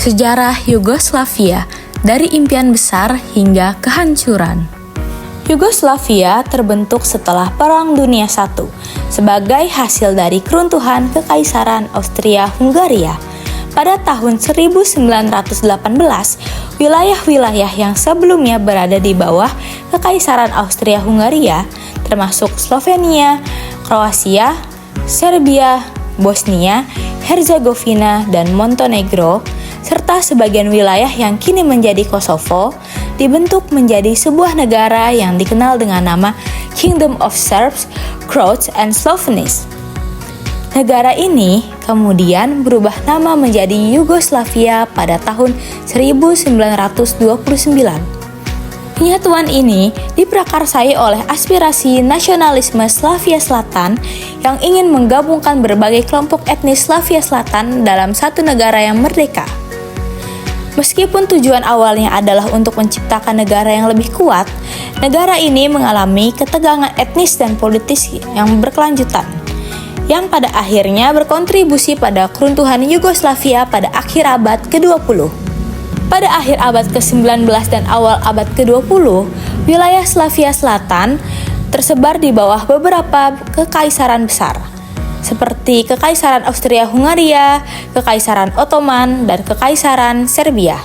Sejarah Yugoslavia dari impian besar hingga kehancuran. Yugoslavia terbentuk setelah Perang Dunia I sebagai hasil dari keruntuhan Kekaisaran Austria-Hungaria. Pada tahun 1918, wilayah-wilayah yang sebelumnya berada di bawah Kekaisaran Austria-Hungaria, termasuk Slovenia, Kroasia, Serbia, Bosnia, Herzegovina, dan Montenegro, serta sebagian wilayah yang kini menjadi Kosovo, dibentuk menjadi sebuah negara yang dikenal dengan nama Kingdom of Serbs, Croats, and Slovenes. Negara ini kemudian berubah nama menjadi Yugoslavia pada tahun 1929. Penyatuan ini diprakarsai oleh aspirasi nasionalisme Slavia Selatan yang ingin menggabungkan berbagai kelompok etnis Slavia Selatan dalam satu negara yang merdeka. Meskipun tujuan awalnya adalah untuk menciptakan negara yang lebih kuat, negara ini mengalami ketegangan etnis dan politis yang berkelanjutan, yang pada akhirnya berkontribusi pada keruntuhan Yugoslavia pada akhir abad ke-20. Pada akhir abad ke-19 dan awal abad ke-20, wilayah Slavia Selatan tersebar di bawah beberapa kekaisaran besar, seperti Kekaisaran Austria-Hungaria, Kekaisaran Ottoman, dan Kekaisaran Serbia.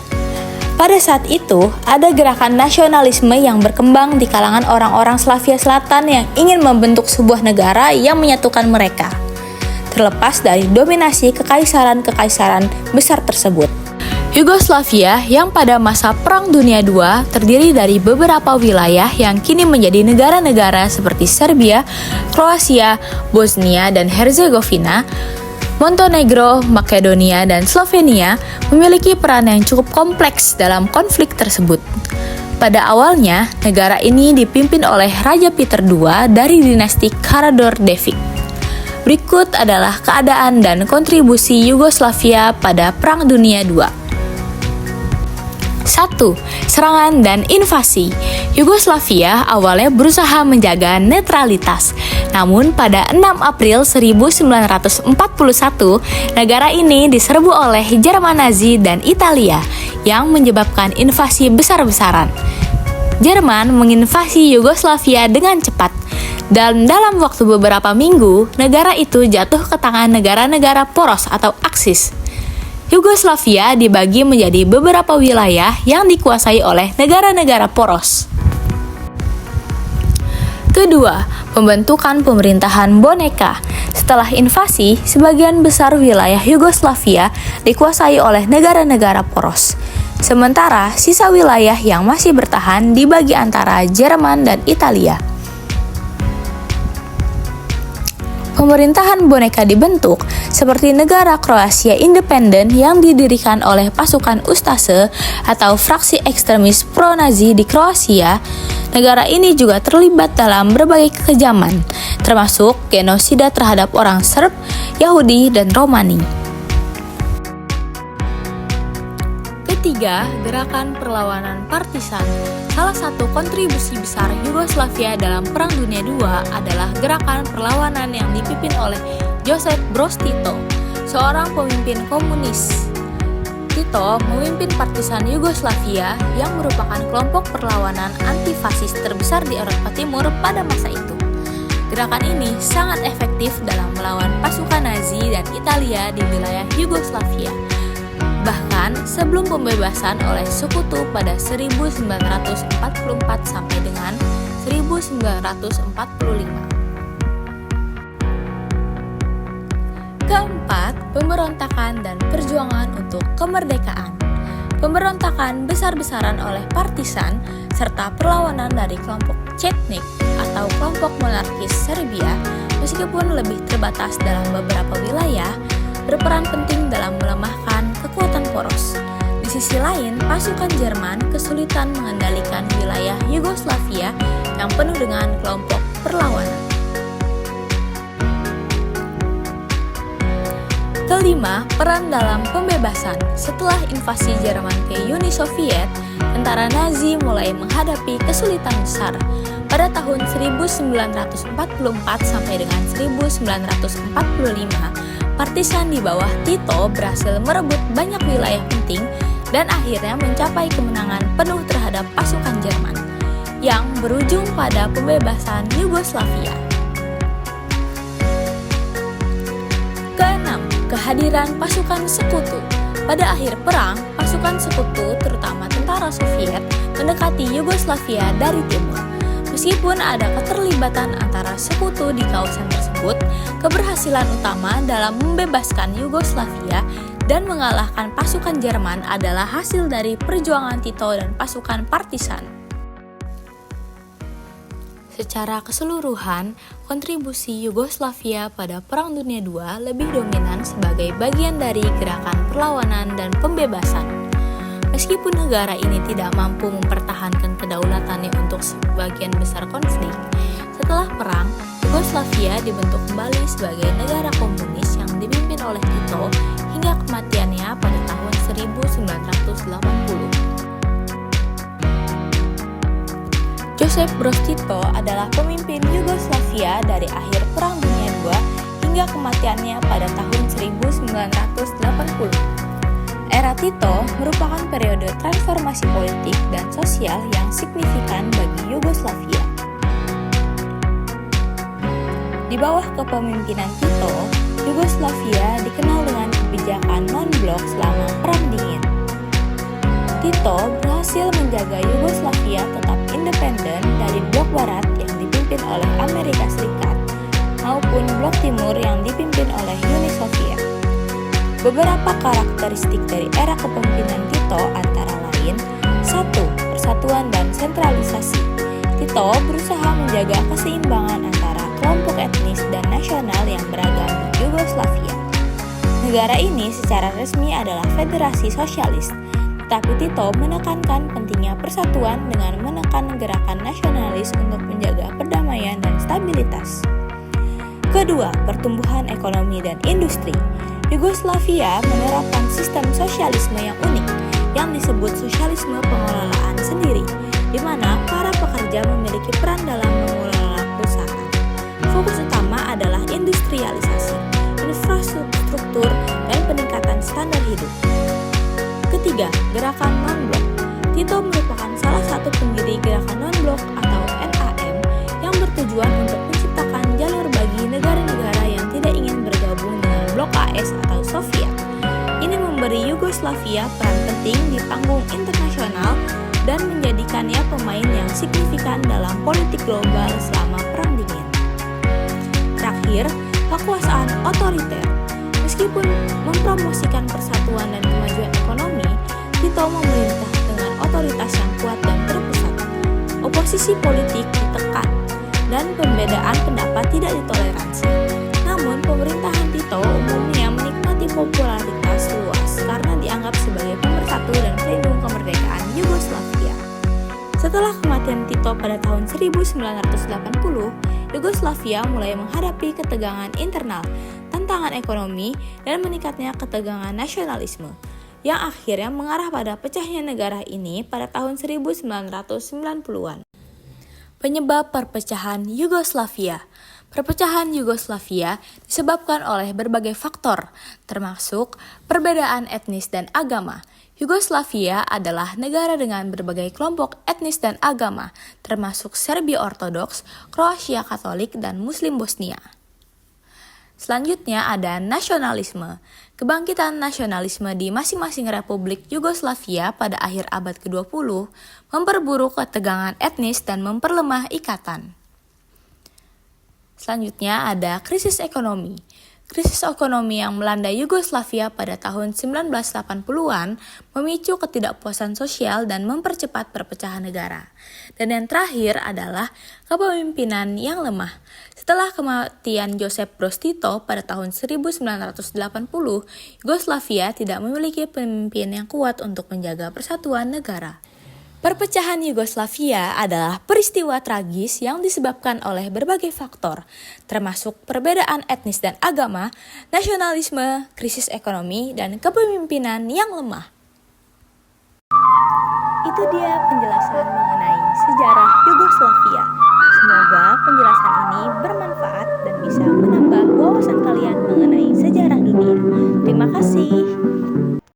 Pada saat itu, ada gerakan nasionalisme yang berkembang di kalangan orang-orang Slavia Selatan yang ingin membentuk sebuah negara yang menyatukan mereka, terlepas dari dominasi kekaisaran-kekaisaran besar tersebut. Yugoslavia yang pada masa Perang Dunia II terdiri dari beberapa wilayah yang kini menjadi negara-negara seperti Serbia, Kroasia, Bosnia dan Herzegovina, Montenegro, Makedonia, dan Slovenia memiliki peran yang cukup kompleks dalam konflik tersebut. Pada awalnya, negara ini dipimpin oleh Raja Peter II dari dinasti Karađorđević. Berikut adalah keadaan dan kontribusi Yugoslavia pada Perang Dunia II. 1. Serangan dan invasi. Yugoslavia awalnya berusaha menjaga netralitas. Namun pada 6 April 1941, negara ini diserbu oleh Jerman Nazi dan Italia yang menyebabkan invasi besar-besaran. Jerman menginvasi Yugoslavia dengan cepat. Dan dalam waktu beberapa minggu, negara itu jatuh ke tangan negara-negara poros atau Aksis. Yugoslavia dibagi menjadi beberapa wilayah yang dikuasai oleh negara-negara poros. Kedua, pembentukan pemerintahan boneka. Setelah invasi, sebagian besar wilayah Yugoslavia dikuasai oleh negara-negara poros. Sementara sisa wilayah yang masih bertahan dibagi antara Jerman dan Italia. Pemerintahan boneka dibentuk seperti negara Kroasia independen yang didirikan oleh pasukan Ustaše atau fraksi ekstremis pro-Nazi di Kroasia. Negara ini juga terlibat dalam berbagai kekejaman, termasuk genosida terhadap orang Serb, Yahudi, dan Romani. Ketiga, gerakan perlawanan partisan. Salah satu kontribusi besar Yugoslavia dalam Perang Dunia II adalah gerakan perlawanan yang dipimpin oleh Josip Broz Tito, seorang pemimpin komunis. Tito memimpin partisan Yugoslavia yang merupakan kelompok perlawanan anti-fasis terbesar di Eropa Timur pada masa itu. Gerakan ini sangat efektif dalam melawan pasukan Nazi dan Italia di wilayah Yugoslavia. Bahkan sebelum pembebasan oleh sekutu pada 1944 sampai dengan 1945. Keempat, pemberontakan dan perjuangan untuk kemerdekaan. Pemberontakan besar-besaran oleh partisan serta perlawanan dari kelompok Chetnik atau kelompok monarkis Serbia, meskipun lebih terbatas dalam beberapa wilayah, berperan penting dalam melemahkan kekuatan poros. Di sisi lain, pasukan Jerman kesulitan mengendalikan wilayah Yugoslavia yang penuh dengan kelompok perlawanan. Kelima, peran dalam pembebasan. Setelah invasi Jerman ke Uni Soviet, tentara Nazi mulai menghadapi kesulitan besar. Pada tahun 1944 sampai dengan 1945, Partisan di bawah Tito berhasil merebut banyak wilayah penting dan akhirnya mencapai kemenangan penuh terhadap pasukan Jerman, yang berujung pada pembebasan Yugoslavia. Keenam, kehadiran pasukan sekutu. Pada akhir perang, pasukan sekutu, terutama tentara Soviet, mendekati Yugoslavia dari timur. Meskipun ada keterlibatan antara sekutu di kawasan tersebut, keberhasilan utama dalam membebaskan Yugoslavia dan mengalahkan pasukan Jerman adalah hasil dari perjuangan Tito dan pasukan partisan. Secara keseluruhan, kontribusi Yugoslavia pada Perang Dunia II lebih dominan sebagai bagian dari gerakan perlawanan dan pembebasan. Meskipun negara ini tidak mampu mempertahankan kedaulatannya untuk sebagian besar konflik, setelah perang, Yugoslavia dibentuk kembali sebagai negara komunis yang dipimpin oleh Tito hingga kematiannya pada tahun 1980. Josip Broz Tito adalah pemimpin Yugoslavia dari akhir Perang Dunia II hingga kematiannya pada tahun 1980. Era Tito merupakan periode transformasi politik dan sosial yang signifikan bagi Yugoslavia. Di bawah kepemimpinan Tito, Yugoslavia dikenal dengan kebijakan non-blok selama Perang Dingin. Tito berhasil menjaga Yugoslavia tetap independen dari blok barat yang dipimpin oleh Amerika Serikat maupun blok timur yang dipimpin oleh Uni Soviet. Beberapa karakteristik dari era kepemimpinan Tito antara lain: 1. Persatuan dan sentralisasi. Tito berusaha menjaga keseimbangan antara kelompok etnis dan nasional yang beragam di Yugoslavia. Negara ini secara resmi adalah federasi sosialis, tetapi Tito menekankan pentingnya persatuan dengan menekan gerakan nasionalis untuk menjaga perdamaian dan stabilitas. Kedua, pertumbuhan ekonomi dan industri. Yugoslavia menerapkan sistem sosialisme yang unik yang disebut sosialisme pengelolaan sendiri, di mana para pekerja memiliki peran dalam mengelola perusahaan. Fokus utama adalah industrialisasi, infrastruktur, dan peningkatan standar hidup. Ketiga, gerakan non-blok. Tito merupakan salah satu pendiri gerakan non-blok atau NAM yang bertujuan untuk menciptakan jalur bagi negara-negara yang tidak ingin bergabung dengan blok AS atau Soviet. Ini memberi Yugoslavia peran penting di panggung internasional dan menjadikannya pemain yang signifikan dalam politik global selama Perang Dingin. Terakhir, kekuasaan otoriter. Meskipun mempromosikan persatuan dan kemajuan ekonomi, Tito memerintah dengan otoritas yang kuat dan terpusat. Oposisi politik ditekan, dan pembedaan pendapat tidak ditoleransi. Namun, pemerintahan Tito umumnya menikmati popularitas luas karena dianggap sebagai pemersatu dan pelindung kemerdekaan Yugoslavia. Setelah kematian Tito pada tahun 1980, Yugoslavia mulai menghadapi ketegangan internal, tantangan ekonomi, dan meningkatnya ketegangan nasionalisme, yang akhirnya mengarah pada pecahnya negara ini pada tahun 1990-an. Penyebab perpecahan Yugoslavia. Perpecahan Yugoslavia disebabkan oleh berbagai faktor, termasuk perbedaan etnis dan agama. Yugoslavia adalah negara dengan berbagai kelompok etnis dan agama, termasuk Serbia Ortodoks, Kroasia Katolik, dan Muslim Bosnia. Selanjutnya ada nasionalisme. Kebangkitan nasionalisme di masing-masing Republik Yugoslavia pada akhir abad ke-20 memperburuk ketegangan etnis dan memperlemah ikatan. Selanjutnya ada krisis ekonomi. Krisis ekonomi yang melanda Yugoslavia pada tahun 1980-an memicu ketidakpuasan sosial dan mempercepat perpecahan negara. Dan yang terakhir adalah kepemimpinan yang lemah. Setelah kematian Josip Broz Tito pada tahun 1980, Yugoslavia tidak memiliki pemimpin yang kuat untuk menjaga persatuan negara. Perpecahan Yugoslavia adalah peristiwa tragis yang disebabkan oleh berbagai faktor, termasuk perbedaan etnis dan agama, nasionalisme, krisis ekonomi, dan kepemimpinan yang lemah. Itu dia penjelasan mengenai sejarah Yugoslavia. Semoga penjelasan ini bermanfaat dan bisa menambah wawasan kalian